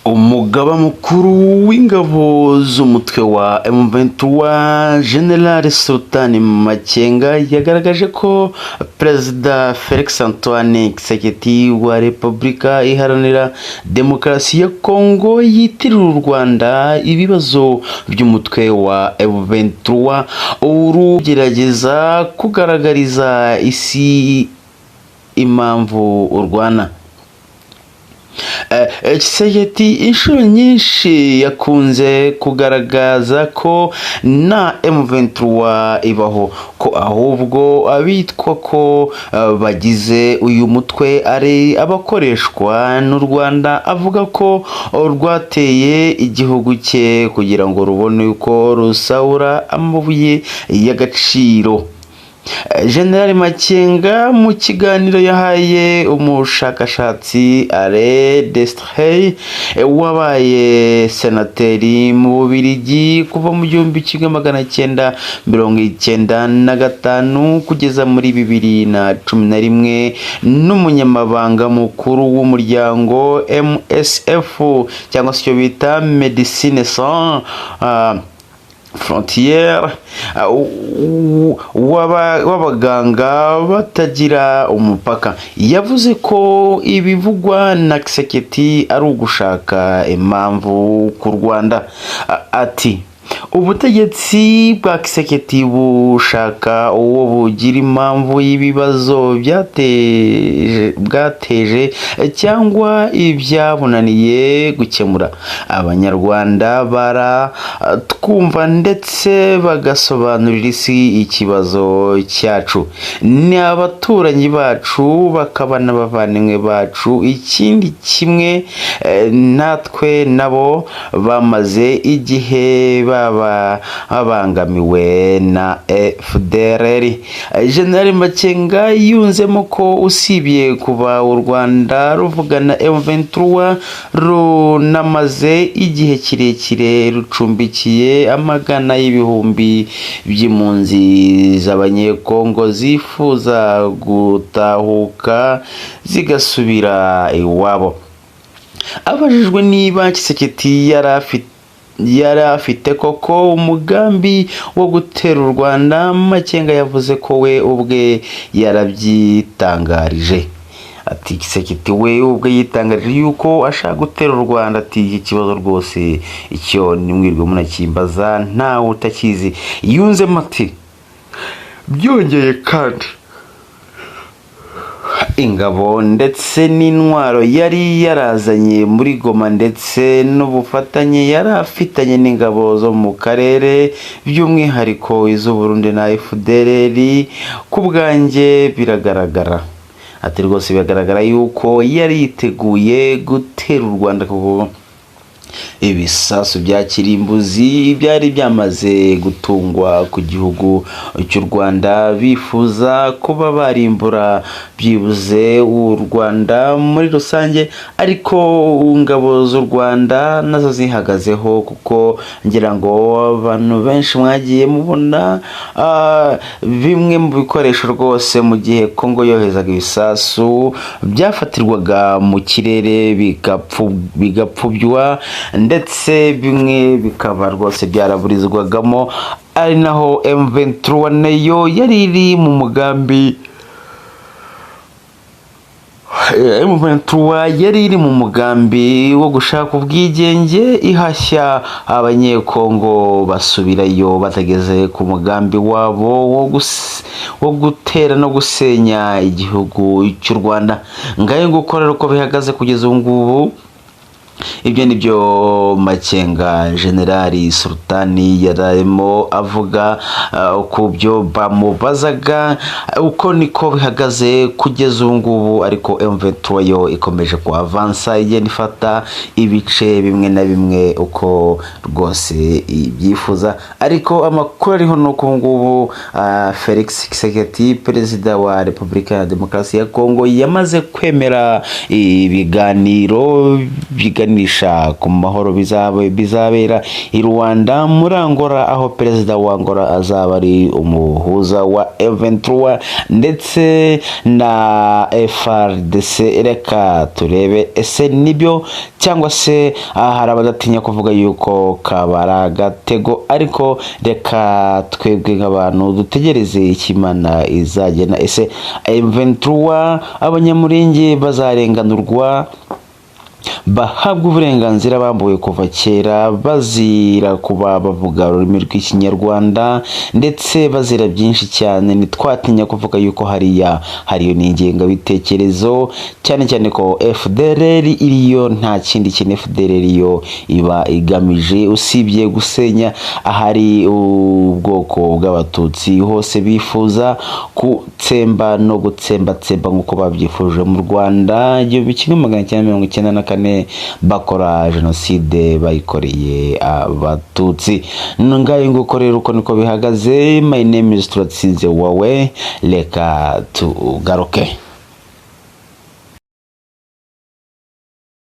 Umugaba mukuru w'ingabo z'umutwe wa M23 General Sultan Makenga yagaragaje ko Perezida Felix Antoine Tshisekedi wa Repubulika Iharanira Demokarasi ya Kongo yitirira u Rwanda ibibazo by'umutwe wa M23 urugerageza kugaragariza isi impamvu urwana. Tshisekedi inshuro nyinshi yakunze kugaragaza ko na M23 ibaho, ko ahubwo abitwa ko bagize uyu mutwe ari abakoreshwa n'u Rwanda, avuga ko rwateye igihugu cye kugira ngo rubone uko rusahura amabuye y'agaciro. General Makenga mu kiganiro yahaye umushakashatsi Alain Destrey wabaye senateri mu Bubiligi kuva mu 1995 kugeza muri 2011 n'umunyamabanga mukuru w'umuryango MSF cyangwa se icyo bita Médecins Sans Frontières w'abaganga batagira umupaka, yavuze ko ibivugwa na Tshisekedi ari ugushaka impamvu ku Rwanda. Ati ubutegetsi bwa Tshisekedi bushaka uwo bugira impamvu y'ibibazo bwateje cyangwa ibyabunaniye gukemura. Abanyarwanda baratwumva ndetse bagasobanurira isi ikibazo cyacu, ni abaturanyi bacu bakaba n'abavandimwe bacu, ikindi kimwe natwe nabo bamaze igihe babangamiwe na FDLR. General Makenga yunzemo ko usibye kuba u Rwanda ruvugana M23 runamaze igihe kirekire rucumbikiye amagana y'ibihumbi by'impunzi z'abanyekongo zifuza gutahuka zigasubira iwabo. Abajijwe niba Tshisekedi yari afite koko umugambi wo gutera u Rwanda, Makenga yavuze ko we ubwe yarabyitangarije. Ati Tshisekedi we ubwe yitangarije yuko ashaka gutera u Rwanda. Ati iki kibazo rwose icyo nimwirwe munakimbaza ntawe utakizi. Yunzemo ati byongeye kandi ingabo ndetse n'intwaro yari yarazanye muri Goma ndetse n'ubufatanye yari afitanye n'ingabo zo mu karere by'umwihariko iz'u Burundi na FDLR, ku bwanjye biragaragara. Ati rwose biragaragara yuko yari yiteguye gutera u Rwanda kuko ibisasu bya kirimbuzi byari byamaze gutungwa ku gihugu cy'u Rwanda, bifuza kuba barimbura byibuze u Rwanda muri rusange, ariko ingabo z'u Rwanda nazo zihagazeho, kuko ngira ngo abantu benshi mwagiye mubona bimwe mu bikoresho rwose mu gihe Kongo yohezaga ibisasu byafatirwaga mu kirere bigapfubywa ndetse bimwe bikaba rwose byaraburizwagamo, ari naho M23 nayo yari iri mu mugambi wo gushaka ubwigenge, ihashya abanyekongo basubirayo batageze ku mugambi wabo wo gutera no gusenya igihugu cy'u Rwanda. Ngayo gukorera uko bihagaze kugeza ubu ngubu. Ibyo nibyo Makenga General Sultan yarimo avuga ku byo bamubazaga, uko niko bihagaze kugeza ubu ngubu. Ariko M23 yo ikomeje kuavansa igenda ifata ibice bimwe na bimwe uko rwose ibyifuza. Ariko amakuru ariho nuko ngubu Felix Tshisekedi, Perezida wa Repubulika ya Demokarasi ya Kongo, yamaze kwemera ibiganiro biganisha ku mahoro bizabera i Rwanda muri Angola, aho perezida wa Angola azaba ari umuhuza wa M23 ndetse na FARDC. Reka turebe ese nibyo cyangwa se hari abadatinya kuvuga yuko kabara agatego, ariko reka twebwe nk'abantu dutegereze ikimana izagena. Ese M23 abanyamurenge bazarenganurwa bahabwa uburenganzira bambuwe kuva kera bazira kuba bavuga ururimi rw'ikinyarwanda ndetse bazira byinshi cyane? Ntitwatinya kuvuga yuko hariyo n'ingengabitekerezo, cyane cyane ko FDLR iriyo nta kindi kintu FDLR yo iba igamije usibye gusenya ahari ubwoko bw'abatutsi hose. Bifuza gutsemba no gutsembatsemba nk'uko babyifuje mu Rwanda 1994 bakora jenoside bayikoreye abatutsi. Ngayo nguko rero uko niko bihagaze. My name is Turatsinze Wawe, reka tugaruke.